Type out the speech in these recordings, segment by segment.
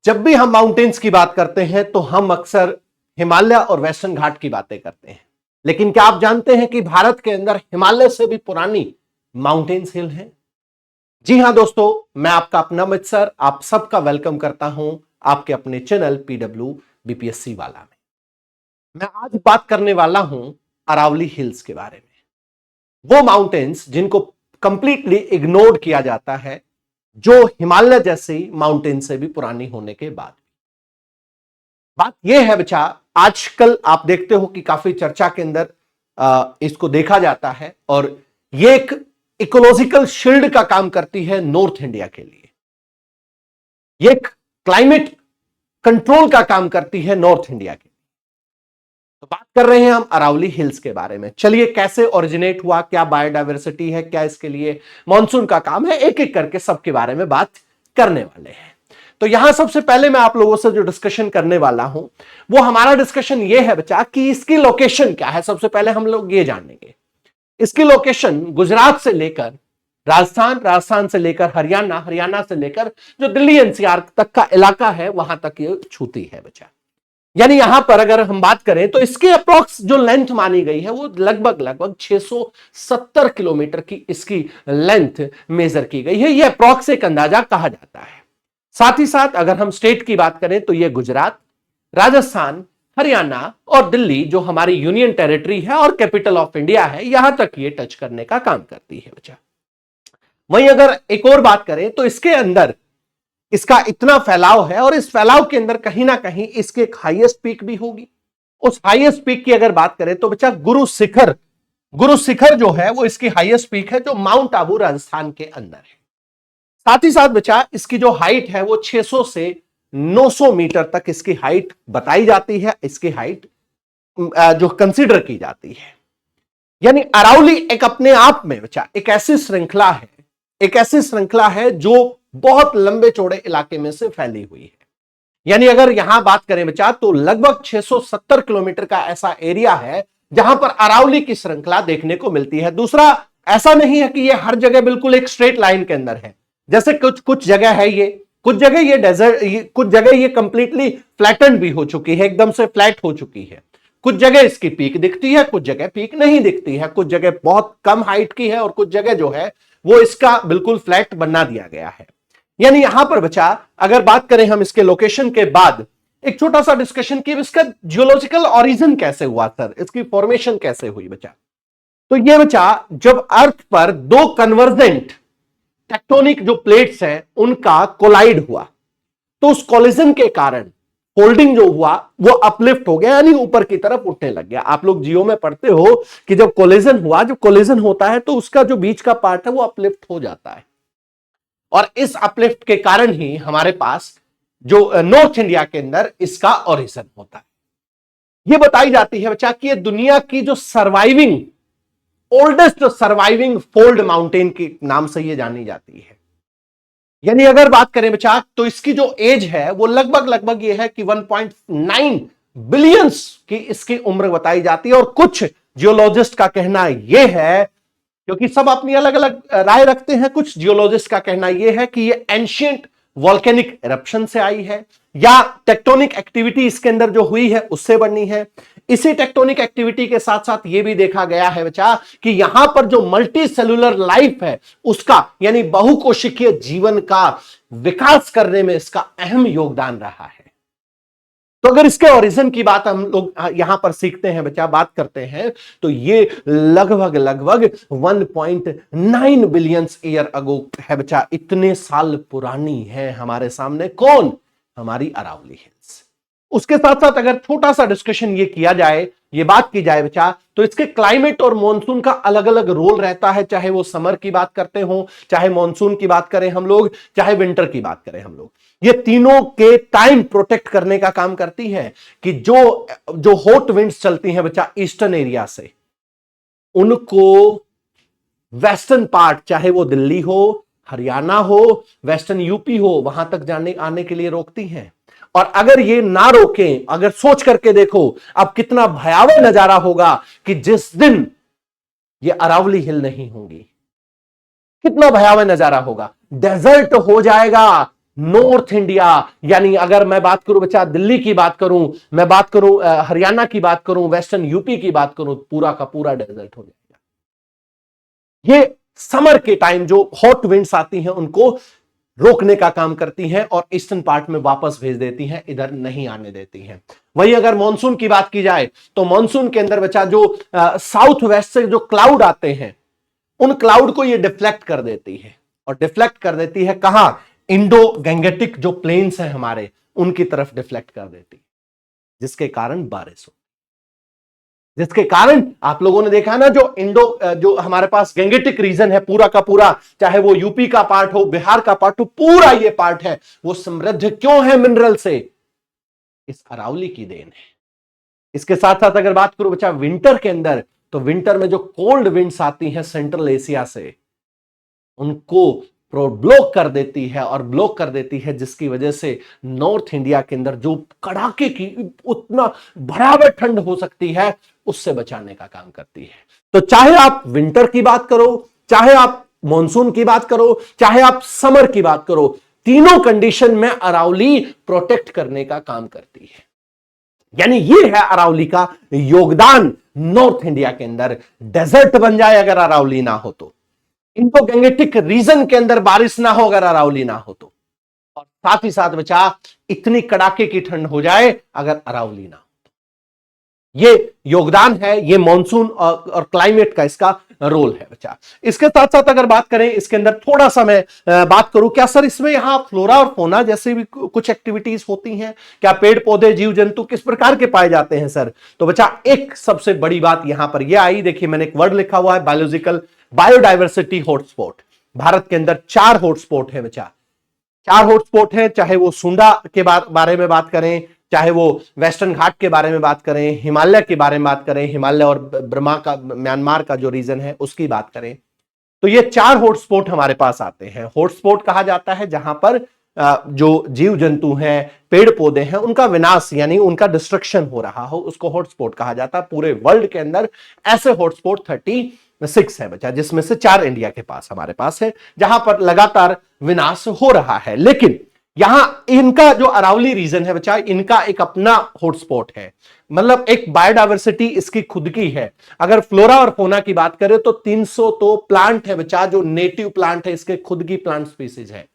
जब भी हम माउंटेन्स की बात करते हैं तो हम अक्सर हिमालय और वेस्टर्न घाट की बातें करते हैं, लेकिन क्या आप जानते हैं कि भारत के अंदर हिमालय से भी पुरानी माउंटेन्स हिल हैं? जी हां दोस्तों, मैं आपका अपना अमित सर आप सबका वेलकम करता हूं आपके अपने चैनल पीडब्ल्यू बीपीएससी वाला में। मैं आज बात करने वाला हूं अरावली हिल्स के बारे में। वो माउंटेन्स जिनको कंप्लीटली इग्नोर किया जाता है, जो हिमालय जैसी माउंटेन से भी पुरानी होने के बाद। बात यह है बच्चा, आजकल आप देखते हो कि काफी चर्चा के अंदर इसको देखा जाता है और ये एक इकोलॉजिकल शील्ड का काम करती है नॉर्थ इंडिया के लिए। ये एक क्लाइमेट कंट्रोल का काम करती है नॉर्थ इंडिया के लिए। तो बात कर रहे हैं हम अरावली हिल्स के बारे में। चलिए, कैसे ओरिजिनेट हुआ, क्या बायोडायवर्सिटी है, क्या इसके लिए मॉनसून का काम है, एक एक करके सबके बारे में बात करने वाले हैं। तो यहां सबसे पहले मैं आप लोगों से जो डिस्कशन करने वाला हूं वो हमारा डिस्कशन ये है बच्चा कि इसकी लोकेशन क्या है। सबसे पहले हम लोग ये जानेंगे इसकी लोकेशन गुजरात से लेकर राजस्थान, राजस्थान से लेकर हरियाणा, हरियाणा से लेकर जो दिल्ली एनसीआर तक का इलाका है वहां तक ये छूती है बच्चा। यानी यहां पर अगर हम बात करें तो इसके अप्रोक्स जो लेंथ मानी गई है वो लगभग 670 किलोमीटर की इसकी लेंथ मेजर की गई है। यह अप्रोक्स एक अंदाजा कहा जाता है। साथ ही साथ अगर हम स्टेट की बात करें तो यह गुजरात, राजस्थान, हरियाणा और दिल्ली जो हमारी यूनियन टेरिटरी है और कैपिटल ऑफ इंडिया है, यहां तक ये टच करने का काम करती है बच्चा। वहीं अगर एक और बात करें तो इसके अंदर इसका इतना फैलाव है और इस फैलाव के अंदर कहीं ना कहीं इसके एक हाईएस्ट पीक भी होगी। उस हाईएस्ट पीक की अगर बात करें तो बच्चा गुरु शिखर जो है वो इसकी हाईएस्ट पीक है, जो माउंट आबू राजस्थान के अंदर है। साथ ही साथ बच्चा इसकी जो हाइट है वो 600 से 900 मीटर तक इसकी हाइट बताई जाती है। इसकी हाइट जो कंसीडर की जाती है, यानी अरावली एक अपने आप में बच्चा एक ऐसी श्रृंखला है जो बहुत लंबे चौड़े इलाके में से फैली हुई है। यानी अगर यहां बात करें बच्चा तो लगभग 670 किलोमीटर का ऐसा एरिया है जहां पर अरावली की श्रृंखला देखने को मिलती है। दूसरा, ऐसा नहीं है कि यह हर जगह बिल्कुल एक स्ट्रेट लाइन के अंदर है। जैसे कुछ जगह है ये, कुछ जगह ये डेजर्ट, कुछ जगह ये कंप्लीटली फ्लैटन भी हो चुकी है, एकदम से फ्लैट हो चुकी है। कुछ जगह इसकी पीक दिखती है, कुछ जगह पीक नहीं दिखती है, कुछ जगह बहुत कम हाइट की है और कुछ जगह जो है वो इसका बिल्कुल फ्लैट बना दिया गया है। यानी यहां पर बच्चा अगर बात करें हम इसके लोकेशन के बाद एक छोटा सा डिस्कशन की इसका जियोलॉजिकल ओरिजिन कैसे हुआ सर, इसकी फॉर्मेशन कैसे हुई बच्चा। तो ये बच्चा जब अर्थ पर दो कन्वर्जेंट टेक्टोनिक जो प्लेट्स हैं उनका कोलाइड हुआ तो उस कोलिजन के कारण फोल्डिंग जो हुआ वो अपलिफ्ट हो गया, यानी ऊपर की तरफ उठने लग गया। आप लोग जियो में पढ़ते हो कि जब कोलिजन होता है तो उसका जो बीच का पार्ट है वो अपलिफ्ट हो जाता है और इस अपलिफ्ट के कारण ही हमारे पास जो नॉर्थ इंडिया के अंदर इसका ओरिजिन होता है। ये बताई जाती है बच्चा कि ये दुनिया की जो ओल्डेस्ट सर्वाइविंग फोल्ड माउंटेन के नाम से ये जानी जाती है। यानी अगर बात करें बच्चा तो इसकी जो एज है वो लगभग ये है कि 1.9 बिलियंस की इसकी उम्र बताई जाती है। और कुछ जियोलॉजिस्ट का कहना यह है, क्योंकि सब अपनी अलग अलग राय रखते हैं, कुछ जियोलॉजिस्ट का कहना यह है कि ये एंशिएंट वॉल्केनिक इरप्शन से आई है या टेक्टोनिक एक्टिविटी इसके अंदर जो हुई है उससे बनी है। इसी टेक्टोनिक एक्टिविटी के साथ साथ यह भी देखा गया है बच्चा कि यहां पर जो मल्टी सेलुलर लाइफ है उसका, यानी बहुकोशिकीय जीवन का विकास करने में इसका अहम योगदान रहा है। तो अगर इसके ओरिजिन की बात हम लोग यहां पर सीखते हैं बच्चा, बात करते हैं, तो ये लगभग 1.9 बिलियन ईयर अगो है बच्चा। इतने साल पुरानी है हमारे सामने कौन, हमारी अरावली हिल्स। उसके साथ साथ अगर छोटा सा डिस्कशन ये किया जाए, ये बात की जाए बच्चा, तो इसके क्लाइमेट और मॉनसून का अलग अलग रोल रहता है, चाहे वो समर की बात करते हो, चाहे मॉनसून की बात करें हम लोग, चाहे विंटर की बात करें हम लोग। ये तीनों के टाइम प्रोटेक्ट करने का काम करती है कि जो हॉट विंड्स चलती हैं बच्चा ईस्टर्न एरिया से, उनको वेस्टर्न पार्ट, चाहे वो दिल्ली हो, हरियाणा हो, वेस्टर्न यूपी हो, वहां तक आने के लिए रोकती हैं। और अगर ये ना रोकें, अगर सोच करके देखो अब कितना भयावह नजारा होगा कि जिस दिन ये अरावली हिल नहीं होंगी, कितना भयावह नजारा होगा। डेजर्ट हो जाएगा, नॉर्थ इंडिया, यानी अगर मैं बात करूं बच्चा दिल्ली की बात करूं, मैं बात करूं हरियाणा की बात करूं, वेस्टर्न यूपी की बात करूं, पूरा का पूरा डेजर्ट हो जाएगा। ये समर के टाइम जो हॉट विंड्स आती हैं उनको रोकने का काम करती हैं और ईस्टर्न पार्ट में वापस भेज देती हैं, इधर नहीं आने देती हैं। वहीं अगर मॉनसून की बात की जाए तो मॉनसून के अंदर बच्चा जो साउथ वेस्ट से जो क्लाउड आते हैं उन क्लाउड को ये डिफ्लेक्ट कर देती है, और डिफ्लेक्ट कर देती है कहां, इंडो गैंगेटिक जो प्लेन्स हैं हमारे उनकी तरफ डिफ्लेक्ट कर देती है, जिसके कारण बारिश हो, जिसके कारण आप लोगों ने देखा ना जो हमारे पास गैंगेटिक रीजन है पूरा का पूरा, चाहे वो यूपी का पार्ट हो, बिहार का पार्ट हो, पूरा ये पार्ट है वो समृद्ध क्यों है मिनरल से, इस अरावली की देन है। इसके साथ साथ अगर बात करूं बच्चा विंटर के अंदर, तो विंटर में जो कोल्ड विंड्स आती हैं सेंट्रल एशिया से उनको ब्लॉक कर देती है, और ब्लॉक कर देती है जिसकी वजह से नॉर्थ इंडिया के अंदर जो कड़ाके की उतना भयावह ठंड हो सकती है उससे बचाने का काम करती है। तो चाहे आप विंटर की बात करो, चाहे आप मॉनसून की बात करो, चाहे आप समर की बात करो, तीनों कंडीशन में अरावली प्रोटेक्ट करने का काम करती है। यानी ये है अरावली का योगदान नॉर्थ इंडिया के अंदर। डेजर्ट बन जाए अगर अरावली ना हो तो, इंडो गैंगेटिक रीजन के अंदर बारिश ना हो अगर अरावली ना हो तो, और साथ ही साथ बचा इतनी कड़ाके की ठंड हो जाए अगर अरावली ना हो तो। ये योगदान है, ये मॉनसून और क्लाइमेट का इसका रोल है बच्चा। इसके साथ साथ अगर बात करें इसके अंदर थोड़ा सा मैं बात करूं, क्या सर इसमें यहां फ्लोरा और फोना जैसे भी कुछ एक्टिविटीज होती हैं क्या, पेड़ पौधे जीव जंतु किस प्रकार के पाए जाते हैं सर? तो बच्चा एक सबसे बड़ी बात यहां पर यह आई, देखिए मैंने एक वर्ड लिखा हुआ है बायोलॉजिकल बायोडाइवर्सिटी हॉटस्पॉट। भारत के अंदर 4 हॉटस्पॉट है बच्चा, 4 हॉटस्पॉट है, चाहे वो सुंडा के बारे में बात करें, चाहे वो वेस्टर्न घाट के बारे में बात करें, हिमालय के बारे में बात करें, हिमालय और बर्मा का म्यांमार का जो रीजन है उसकी बात करें, तो ये 4 हॉटस्पॉट हमारे पास आते हैं। हॉटस्पॉट कहा जाता है जहां पर जो जीव जंतु हैं, पेड़ पौधे हैं, उनका विनाश यानी उनका डिस्ट्रक्शन हो रहा हो, उसको हॉटस्पॉट कहा जाता है। पूरे वर्ल्ड के अंदर ऐसे हॉटस्पॉट 36 है बच्चा, जिसमें से 4 इंडिया के पास हमारे पास है जहां पर लगातार विनाश हो रहा है। लेकिन यहां इनका जो अरावली रीजन है बच्चा, इनका एक अपना हॉटस्पॉट है, मतलब एक बायोडाइवर्सिटी इसकी खुद की है। अगर फ्लोरा और फोना की बात करें तो 300 तो प्लांट है बच्चा, जो नेटिव प्लांट है, इसके खुद की प्लांट स्पीसीज है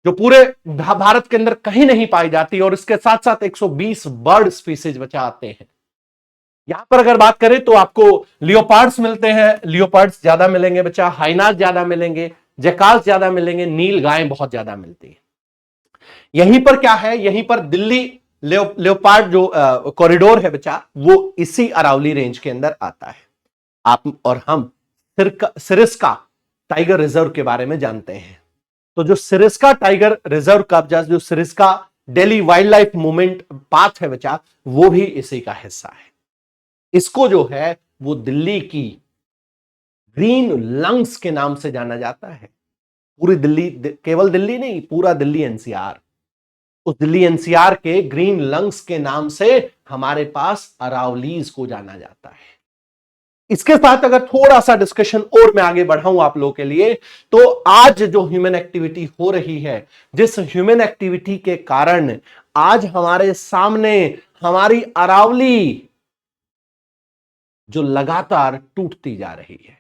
जो पूरे भारत के अंदर कहीं नहीं पाई जाती, और इसके साथ साथ 120 बर्ड स्पीसीज बच्चा आते हैं। यहां पर अगर बात करें तो आपको लियोपार्ड्स मिलते हैं, लियोपार्ड्स ज्यादा मिलेंगे बच्चा, हाइनास ज्यादा मिलेंगे, जैकाल्स ज्यादा मिलेंगे, नील गाय बहुत ज्यादा मिलती है। यहीं पर क्या है, यहीं पर दिल्ली लेओपार्ड जो कॉरिडोर है बच्चा, वो इसी अरावली रेंज के अंदर आता है। आप और हम सिरिस्का टाइगर रिजर्व के बारे में जानते हैं, तो जो सिरिस्का टाइगर रिजर्व का जो Sariska Delhi wildlife movement path है बच्चा, वो भी इसी का हिस्सा है। इसको जो है वो दिल्ली की ग्रीन लंग्स के नाम से जाना जाता है। पूरी दिल्ली, केवल दिल्ली नहीं, पूरा दिल्ली एनसीआर, उस दिल्ली एनसीआर के ग्रीन लंग्स के नाम से हमारे पास अरावलीज को जाना जाता है। इसके साथ अगर थोड़ा सा डिस्कशन और मैं आगे बढ़ाऊं आप लोगों के लिए, तो आज जो ह्यूमन एक्टिविटी हो रही है, जिस ह्यूमन एक्टिविटी के कारण आज हमारे सामने हमारी अरावली जो लगातार टूटती जा रही है,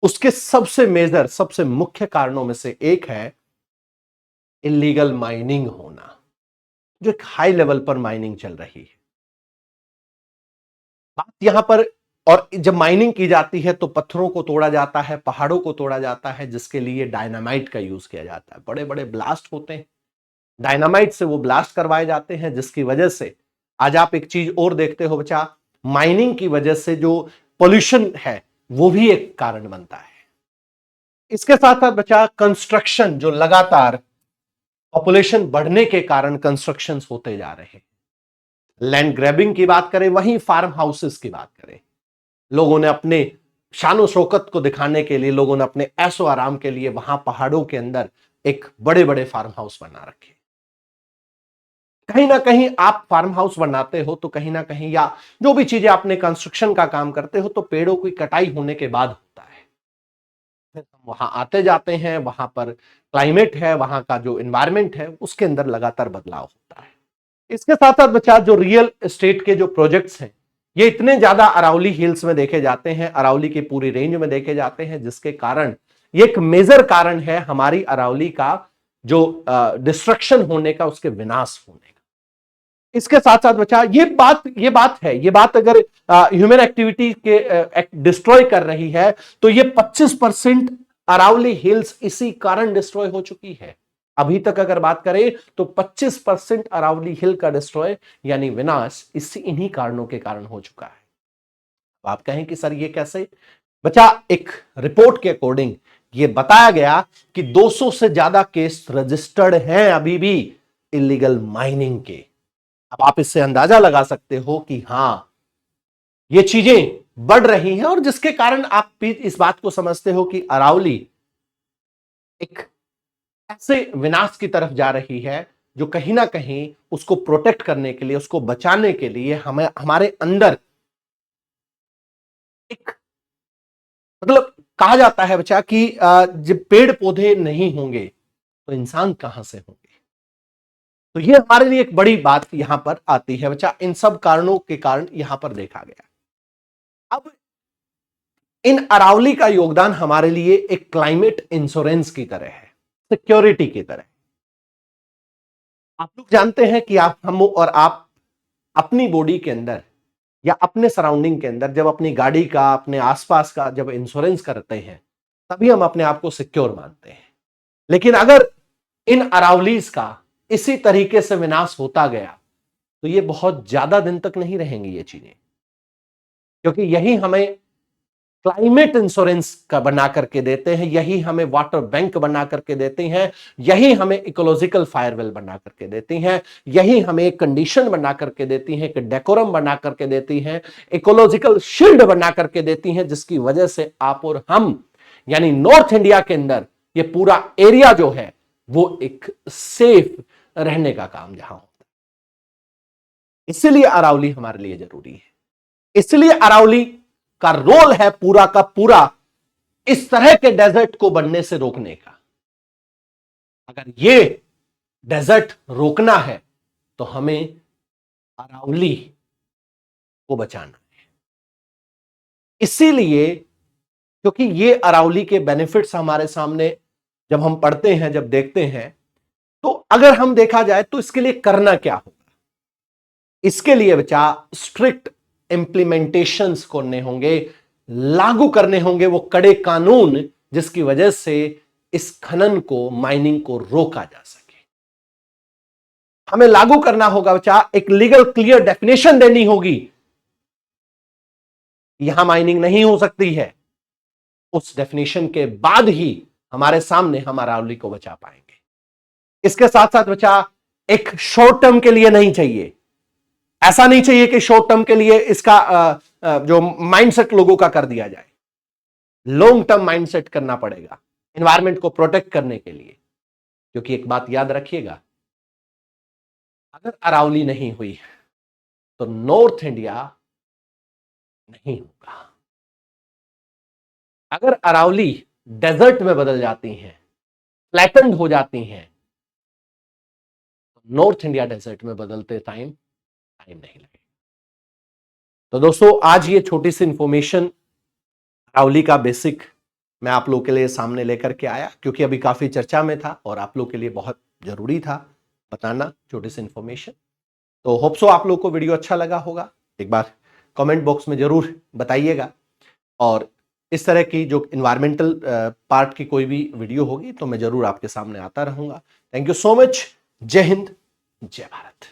उसके सबसे मेजर, सबसे मुख्य कारणों में से एक है इलीगल माइनिंग होना, जो एक हाई लेवल पर माइनिंग चल रही है। बात यहां पर, और जब माइनिंग की जाती है तो पत्थरों को तोड़ा जाता है, पहाड़ों को तोड़ा जाता है, जिसके लिए डायनामाइट का यूज किया जाता है। बड़े बड़े ब्लास्ट होते हैं, डायनामाइट से वो ब्लास्ट करवाए जाते हैं, जिसकी वजह से आज आप एक चीज और देखते हो बच्चा, माइनिंग की वजह से जो पोल्यूशन है वो भी एक कारण बनता है। इसके साथ साथ बच्चा कंस्ट्रक्शन, जो लगातार पॉपुलेशन बढ़ने के कारण कंस्ट्रक्शन होते जा रहे हैं। लैंड ग्रैबिंग की बात करें, वहीं फार्म हाउसेस की बात करें, लोगों ने अपने शानो शौकत को दिखाने के लिए, लोगों ने अपने ऐशो आराम के लिए वहां पहाड़ों के अंदर एक बड़े बड़े फार्म हाउस बना रखे। कहीं ना कहीं आप फार्म हाउस बनाते हो तो कहीं ना कहीं, या जो भी चीजें आपने कंस्ट्रक्शन का काम करते हो, तो पेड़ों की कटाई होने के बाद होता है। फिर हम वहां आते जाते हैं, वहां पर क्लाइमेट है, वहां का जो एनवायरमेंट है उसके अंदर लगातार बदलाव होता है। इसके साथ साथ बच्चा जो रियल एस्टेट के जो प्रोजेक्ट्स हैं ये इतने ज्यादा अरावली हिल्स में देखे जाते हैं, अरावली की पूरी रेंज में देखे जाते हैं, जिसके कारण ये एक मेजर कारण है हमारी अरावली का जो डिस्ट्रक्शन होने का, उसके विनाश होने का। इसके साथ साथ बच्चा ये बात अगर ह्यूमन एक्टिविटी के डिस्ट्रॉय कर रही है तो ये 25% अरावली हिल्स इसी कारण डिस्ट्रॉय हो चुकी है। अभी तक अगर बात करें तो 25% अरावली हिल का डिस्ट्रॉय यानी विनाश इन्हीं कारणों के कारण हो चुका है। आप कहें कि सर ये कैसे? बच्चा एक रिपोर्ट के अकॉर्डिंग ये बताया गया कि 200 से ज्यादा केस रजिस्टर्ड हैं अभी भी इलीगल माइनिंग के। अब आप इससे अंदाजा लगा सकते हो कि हां ये चीजें बढ़ रही हैं, और जिसके कारण आप भी इस बात को समझते हो कि अरावली एक ऐसे विनाश की तरफ जा रही है जो कहीं ना कहीं उसको प्रोटेक्ट करने के लिए, उसको बचाने के लिए हमें हमारे अंदर एक मतलब कहा जाता है बच्चा कि जब पेड़ पौधे नहीं होंगे तो इंसान कहां से होंगे। तो ये हमारे लिए एक बड़ी बात यहां पर आती है बच्चा, इन सब कारणों के कारण यहां पर देखा गया। अब इन अरावली का योगदान हमारे लिए एक क्लाइमेट इंश्योरेंस की तरह है, सिक्योरिटी की तरह। आप लोग जानते हैं कि हम और आप अपनी बॉडी के अंदर या अपने सराउंडिंग के अंदर जब अपनी गाड़ी का, अपने आसपास का जब इंश्योरेंस करते हैं तभी हम अपने आप को सिक्योर मानते हैं। लेकिन अगर इन अरावलीज का इसी तरीके से विनाश होता गया तो ये बहुत ज्यादा दिन तक नहीं रहेंगी ये चीजें, क्योंकि यही हमें क्लाइमेट इंश्योरेंस का बना करके देते हैं, यही हमें वाटर बैंक बना करके देते हैं, यही हमें इकोलॉजिकल फायरवेल बना करके देती हैं, यही हमें एक कंडीशन बना करके देती हैं, एक डेकोरम बना करके देती हैं, इकोलॉजिकल शील्ड बना करके देती हैं, जिसकी वजह से आप और हम यानी नॉर्थ इंडिया के अंदर ये पूरा एरिया जो है वो एक सेफ रहने का काम जहां होता है। इसलिए अरावली हमारे लिए जरूरी है, इसलिए अरावली का रोल है पूरा का पूरा इस तरह के डेजर्ट को बनने से रोकने का। अगर ये डेजर्ट रोकना है तो हमें अरावली को बचाना है। इसीलिए क्योंकि ये अरावली के बेनिफिट्स हमारे सामने जब हम पढ़ते हैं, जब देखते हैं, तो अगर हम देखा जाए तो इसके लिए करना क्या होगा। इसके लिए बच्चा स्ट्रिक्ट इंप्लीमेंटेशंस करने होंगे, लागू करने होंगे वो कड़े कानून, जिसकी वजह से इस खनन को, माइनिंग को रोका जा सके। हमें लागू करना होगा बच्चा, एक लीगल क्लियर डेफिनेशन देनी होगी, यहां माइनिंग नहीं हो सकती है। उस डेफिनेशन के बाद ही हमारे सामने हम अरावली को बचा पाएंगे। इसके साथ साथ बच्चा एक शॉर्ट टर्म के लिए नहीं चाहिए, ऐसा नहीं चाहिए कि शॉर्ट टर्म के लिए इसका जो माइंडसेट लोगों का कर दिया जाए। लॉन्ग टर्म माइंडसेट करना पड़ेगा एनवायरनमेंट को प्रोटेक्ट करने के लिए। क्योंकि एक बात याद रखिएगा, अगर अरावली नहीं हुई तो नॉर्थ इंडिया नहीं होगा। अगर अरावली डेजर्ट में बदल जाती हैं, फ्लैटेंड हो जाती हैं, तो नॉर्थ इंडिया डेजर्ट में बदलते टाइम नहीं लगेगा। तो दोस्तों आज ये छोटी सी इंफॉर्मेशन अरावली का बेसिक मैं आप लोग के लिए सामने लेकर के आया, क्योंकि अभी काफी चर्चा में था और आप लोग के लिए बहुत जरूरी था बताना छोटी सी इंफॉर्मेशन। तो होप सो आप लोग को वीडियो अच्छा लगा होगा। एक बार कमेंट बॉक्स में जरूर बताइएगा, और इस तरह की जो इन्वायरमेंटल पार्ट की कोई भी वीडियो होगी तो मैं जरूर आपके सामने आता रहूंगा। Thank you so much. जय हिंद, जय भारत।